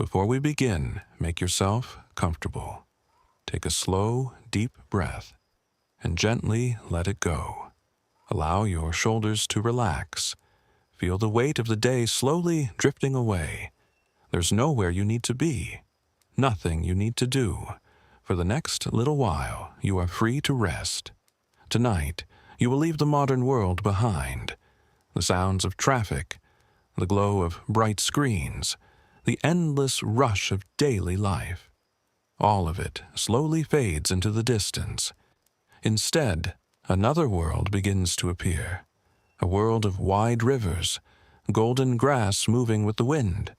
Before we begin, make yourself comfortable. Take a slow, deep breath and gently let it go. Allow your shoulders to relax. Feel the weight of the day slowly drifting away. There's nowhere you need to be, nothing you need to do. For the next little while, you are free to rest. Tonight, you will leave the modern world behind. The sounds of traffic, the glow of bright screens, the endless rush of daily life. All of it slowly fades into the distance. Instead, another world begins to appear. A world of wide rivers, golden grass moving with the wind,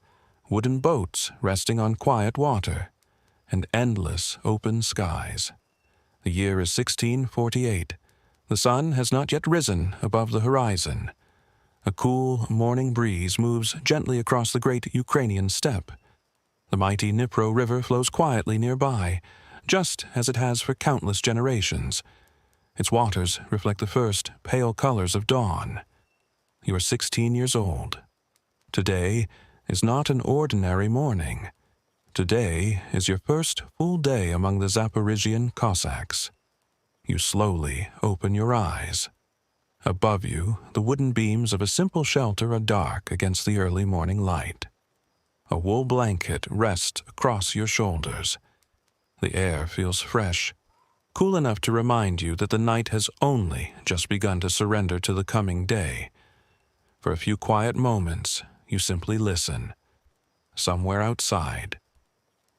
wooden boats resting on quiet water, and endless open skies. The year is 1648. The sun has not yet risen above the horizon. A cool morning breeze moves gently across the great Ukrainian steppe. The mighty Dnipro River flows quietly nearby, just as it has for countless generations. Its waters reflect the first pale colors of dawn. You are 16 years old. Today is not an ordinary morning. Today is your first full day among the Zaporizhian Cossacks. You slowly open your eyes. Above you, the wooden beams of a simple shelter are dark against the early morning light. A wool blanket rests across your shoulders. The air feels fresh, cool enough to remind you that the night has only just begun to surrender to the coming day. For a few quiet moments, you simply listen. Somewhere outside,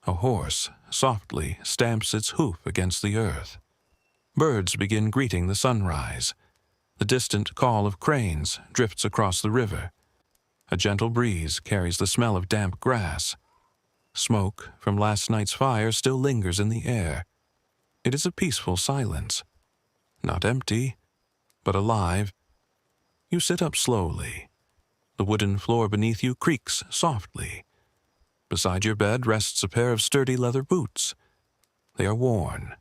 a horse softly stamps its hoof against the earth. Birds begin greeting the sunrise. The distant call of cranes drifts across the river. A gentle breeze carries the smell of damp grass. Smoke from last night's fire still lingers in the air. It is a peaceful silence. Not empty, but alive. You sit up slowly. The wooden floor beneath you creaks softly. Beside your bed rests a pair of sturdy leather boots. They are worn.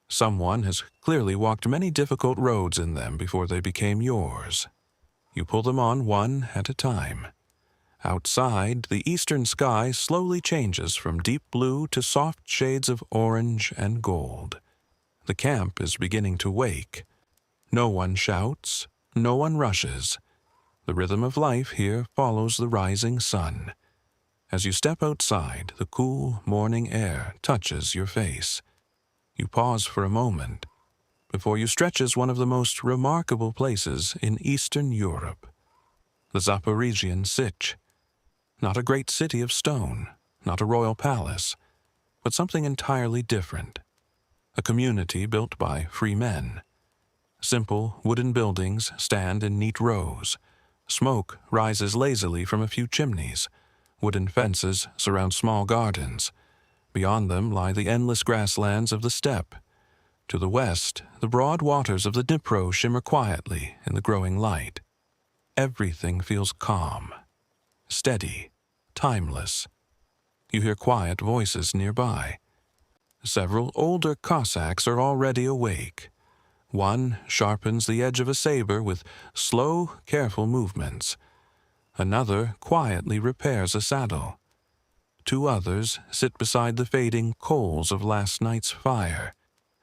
Someone has clearly walked many difficult roads in them before they became yours. You pull them on one at a time. Outside, the eastern sky slowly changes from deep blue to soft shades of orange and gold. The camp is beginning to wake. No one shouts, no one rushes. The rhythm of life here follows the rising sun. As you step outside, the cool morning air touches your face. You pause for a moment before you stretch as one of the most remarkable places in Eastern Europe, the Zaporizhian Sich. Not a great city of stone, not a royal palace, but something entirely different. A community built by free men. Simple wooden buildings stand in neat rows. Smoke rises lazily from a few chimneys. Wooden fences surround small gardens. Beyond them lie the endless grasslands of the steppe. To the west, the broad waters of the Dnipro shimmer quietly in the growing light. Everything feels calm, steady, timeless. You hear quiet voices nearby. Several older Cossacks are already awake. One sharpens the edge of a saber with slow, careful movements. Another quietly repairs a saddle. Two others sit beside the fading coals of last night's fire,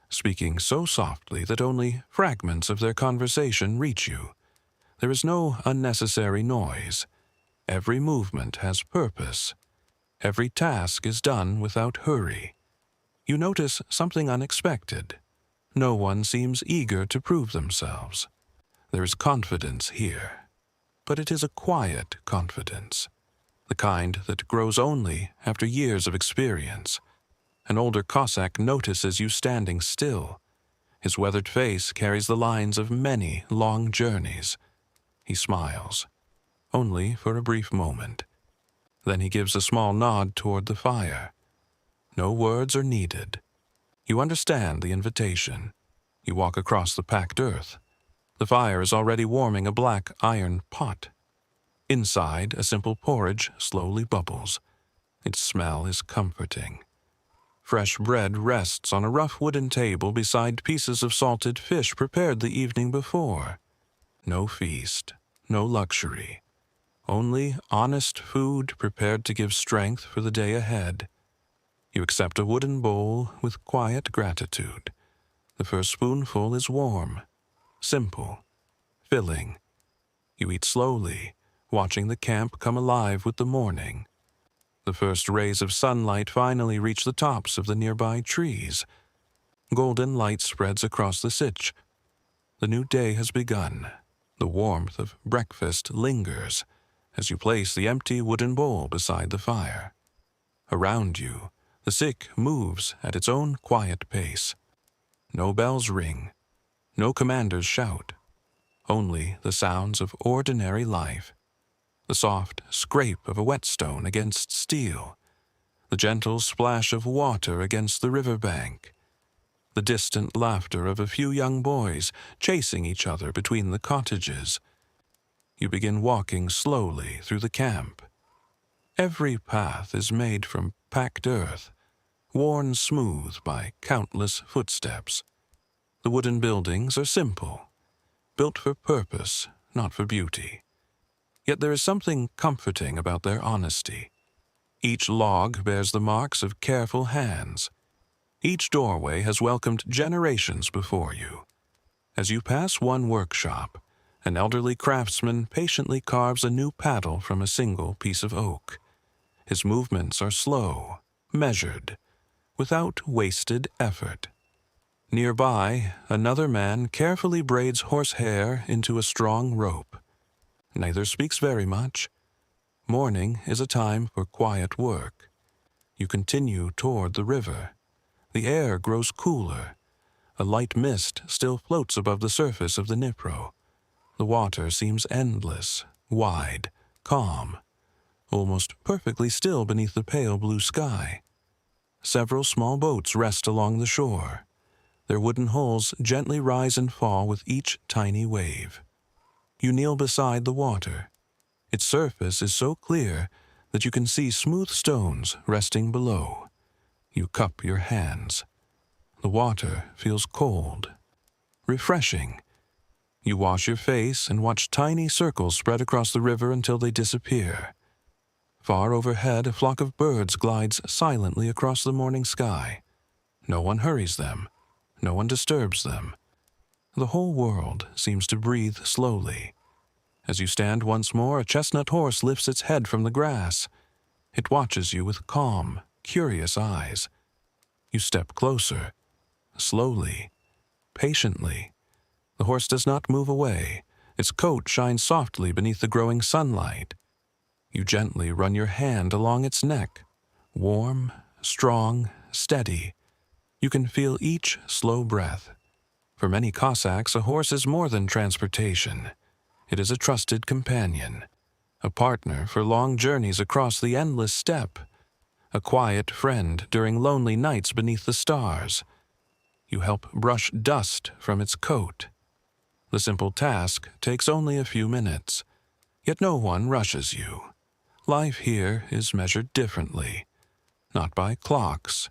speaking so softly that only fragments of their conversation reach you. There is no unnecessary noise. Every movement has purpose. Every task is done without hurry. You notice something unexpected. No one seems eager to prove themselves. There is confidence here, but it is a quiet confidence. The kind that grows only after years of experience. An older Cossack notices you standing still. His weathered face carries the lines of many long journeys. He smiles, only for a brief moment. Then he gives a small nod toward the fire. No words are needed. You understand the invitation. You walk across the packed earth. The fire is already warming a black iron pot. Inside, a simple porridge slowly bubbles. Its smell is comforting. Fresh bread rests on a rough wooden table beside pieces of salted fish prepared the evening before. No feast, no luxury. only honest food prepared to give strength for the day ahead. You accept a wooden bowl with quiet gratitude. The first spoonful is warm, simple, filling. You eat slowly, watching the camp come alive with the morning. The first rays of sunlight finally reach the tops of the nearby trees. Golden light spreads across the sitch. The new day has begun. The warmth of breakfast lingers as you place the empty wooden bowl beside the fire. Around you, the sick moves at its own quiet pace. No bells ring, no commanders shout, only the sounds of ordinary life. The soft scrape of a whetstone against steel, the gentle splash of water against the riverbank, the distant laughter of a few young boys chasing each other between the cottages. You begin walking slowly through the camp. Every path is made from packed earth, worn smooth by countless footsteps. The wooden buildings are simple, built for purpose, not for beauty. Yet there is something comforting about their honesty. Each log bears the marks of careful hands. Each doorway has welcomed generations before you. As you pass one workshop, an elderly craftsman patiently carves a new paddle from a single piece of oak. His movements are slow, measured, without wasted effort. Nearby, another man carefully braids horsehair into a strong rope. Neither speaks very much. Morning is a time for quiet work. You continue toward the river. The air grows cooler. A light mist still floats above the surface of the Dnipro. The water seems endless, wide, calm, almost perfectly still beneath the pale blue sky. Several small boats rest along the shore. Their wooden hulls gently rise and fall with each tiny wave. You kneel beside the water. Its surface is so clear that you can see smooth stones resting below. You cup your hands. The water feels cold, refreshing. You wash your face and watch tiny circles spread across the river until they disappear. Far overhead, a flock of birds glides silently across the morning sky. No one hurries them. No one disturbs them. The whole world seems to breathe slowly. As you stand once more, a chestnut horse lifts its head from the grass. It watches you with calm, curious eyes. You step closer, slowly, patiently. The horse does not move away. Its coat shines softly beneath the growing sunlight. You gently run your hand along its neck. Warm, strong, steady. You can feel each slow breath. For many Cossacks, a horse is more than transportation. It is a trusted companion, a partner for long journeys across the endless steppe, a quiet friend during lonely nights beneath the stars. You help brush dust from its coat. The simple task takes only a few minutes, yet no one rushes you. Life here is measured differently, not by clocks,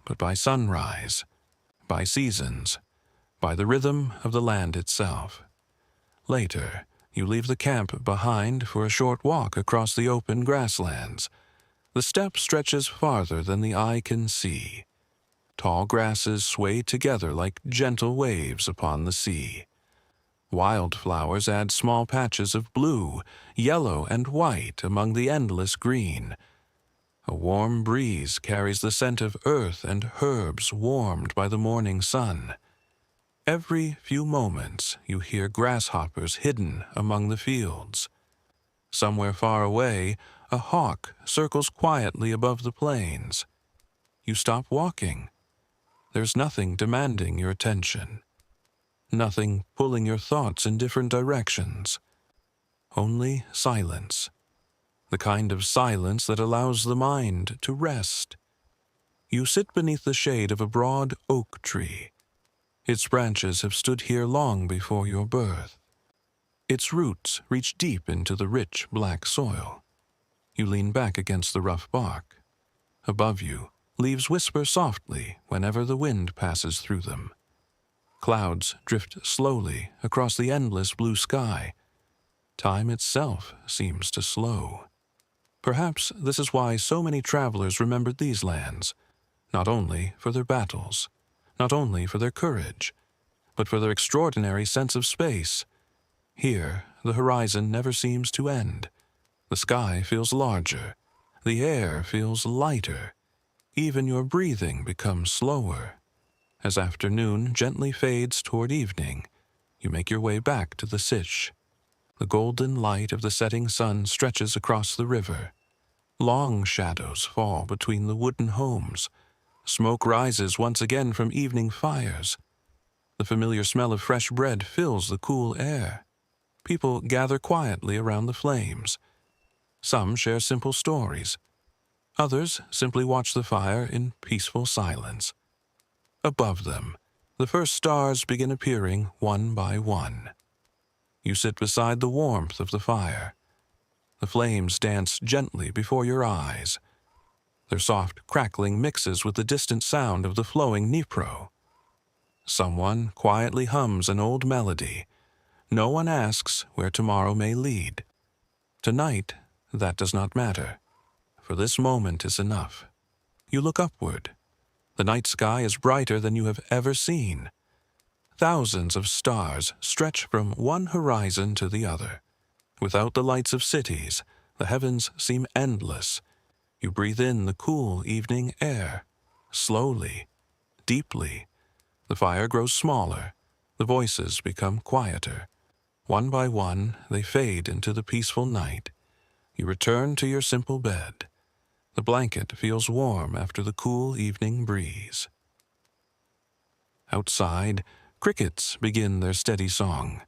but by sunrise, by seasons, by the rhythm of the land itself. Later, you leave the camp behind for a short walk across the open grasslands. The steppe stretches farther than the eye can see. Tall grasses sway together like gentle waves upon the sea. Wildflowers add small patches of blue, yellow, and white among the endless green. A warm breeze carries the scent of earth and herbs warmed by the morning sun. Every few moments you hear grasshoppers hidden among the fields. Somewhere far away, a hawk circles quietly above the plains. You stop walking. There's nothing demanding your attention. Nothing pulling your thoughts in different directions. Only silence. The kind of silence that allows the mind to rest. You sit beneath the shade of a broad oak tree. Its branches have stood here long before your birth. Its roots reach deep into the rich black soil. You lean back against the rough bark. Above you, leaves whisper softly whenever the wind passes through them. Clouds drift slowly across the endless blue sky. Time itself seems to slow. Perhaps this is why so many travelers remembered these lands, not only for their battles, not only for their courage, but for their extraordinary sense of space. Here, the horizon never seems to end. The sky feels larger. The air feels lighter. Even your breathing becomes slower. As afternoon gently fades toward evening, you make your way back to the sitch. The golden light of the setting sun stretches across the river. Long shadows fall between the wooden homes. Smoke rises once again from evening fires. The familiar smell of fresh bread fills the cool air. People gather quietly around the flames. Some share simple stories. Others simply watch the fire in peaceful silence. Above them, the first stars begin appearing one by one. You sit beside the warmth of the fire. The flames dance gently before your eyes. Their soft crackling mixes with the distant sound of the flowing Dnipro. Someone quietly hums an old melody. No one asks where tomorrow may lead. Tonight, that does not matter, for this moment is enough. You look upward. The night sky is brighter than you have ever seen. Thousands of stars stretch from one horizon to the other. Without the lights of cities, the heavens seem endless. You breathe in the cool evening air. Slowly, deeply, the fire grows smaller. The voices become quieter. One by one, they fade into the peaceful night. You return to your simple bed. The blanket feels warm after the cool evening breeze. Outside, crickets begin their steady song.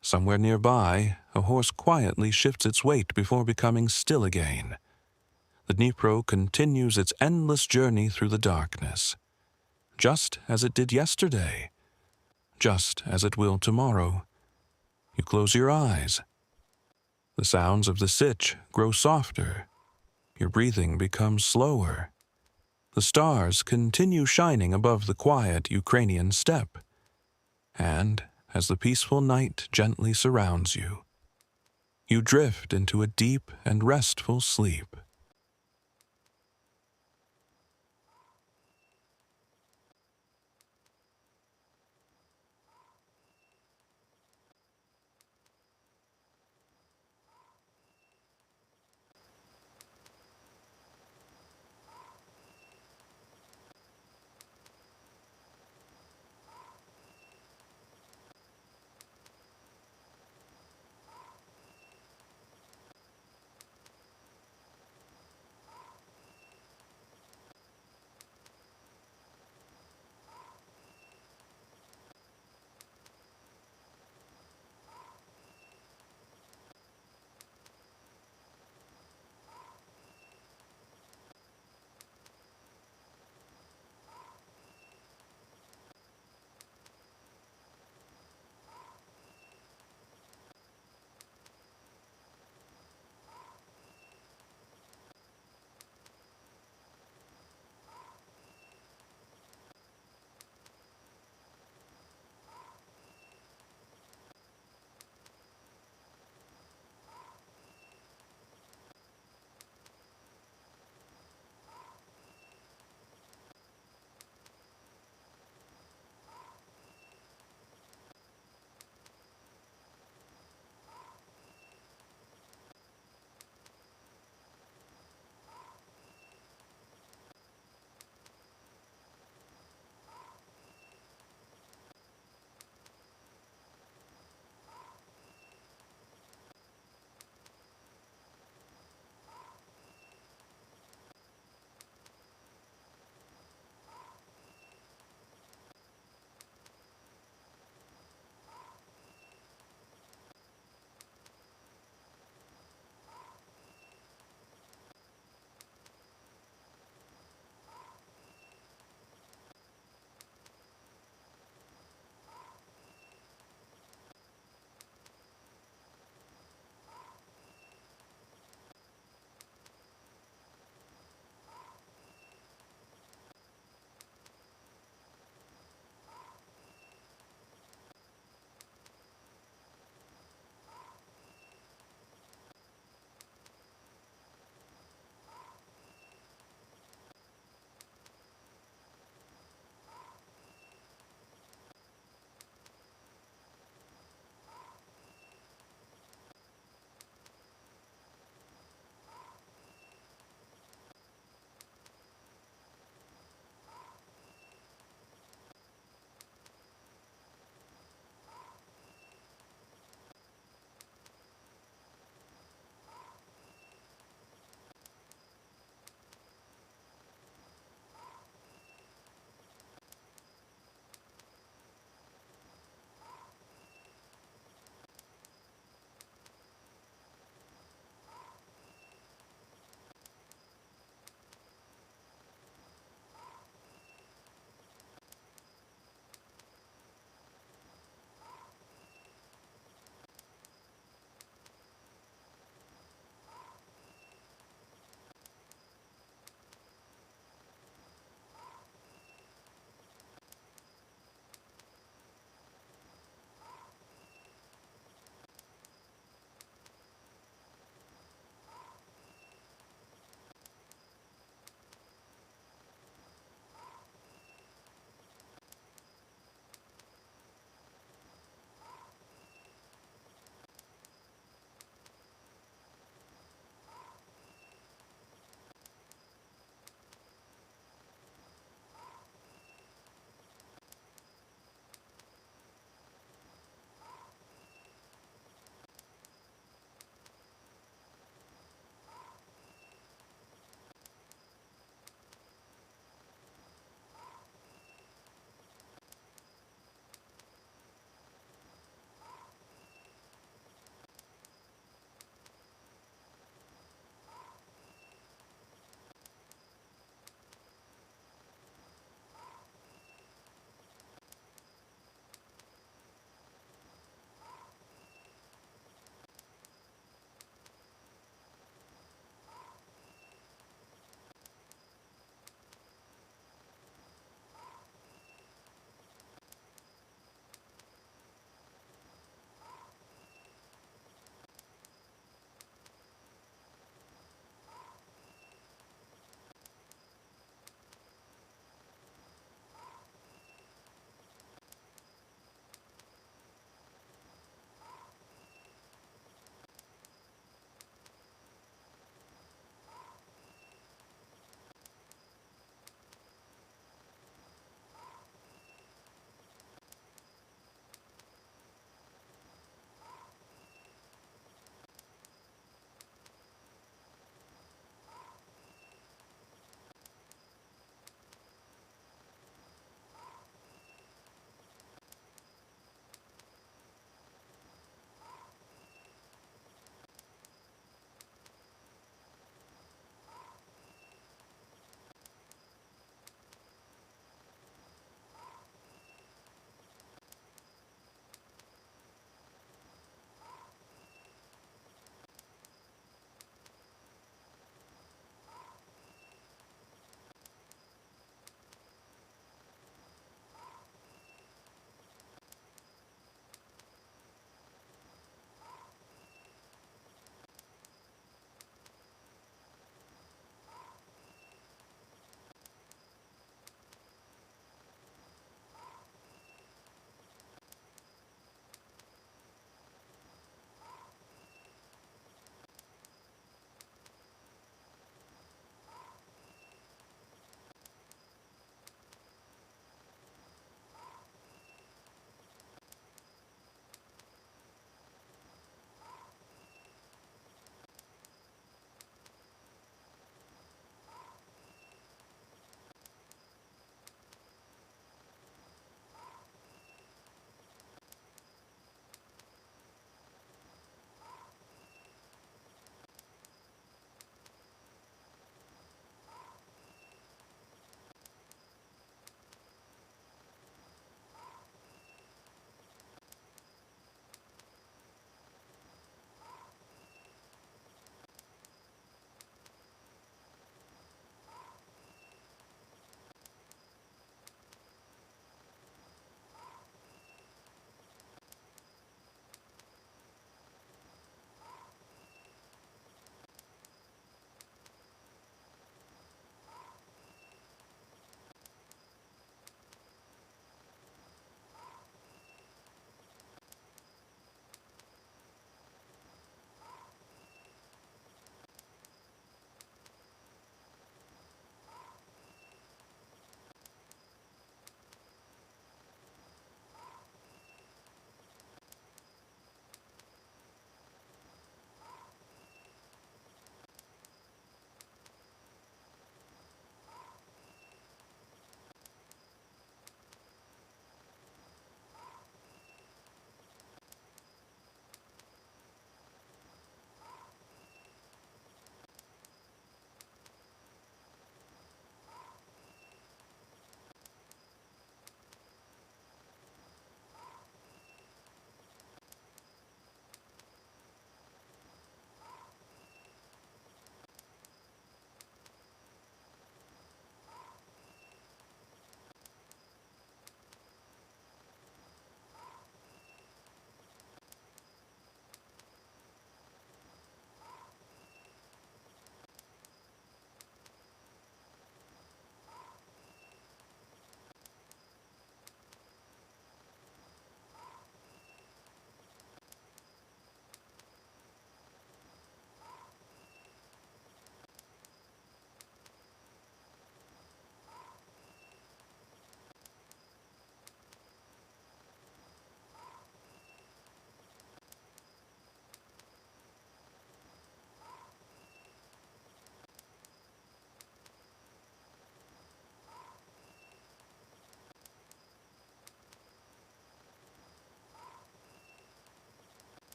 Somewhere nearby, a horse quietly shifts its weight before becoming still again. The Dnipro continues its endless journey through the darkness, just as it did yesterday, just as it will tomorrow. You close your eyes. The sounds of the sitch grow softer. Your breathing becomes slower. The stars continue shining above the quiet Ukrainian steppe. And, as the peaceful night gently surrounds you, you drift into a deep and restful sleep.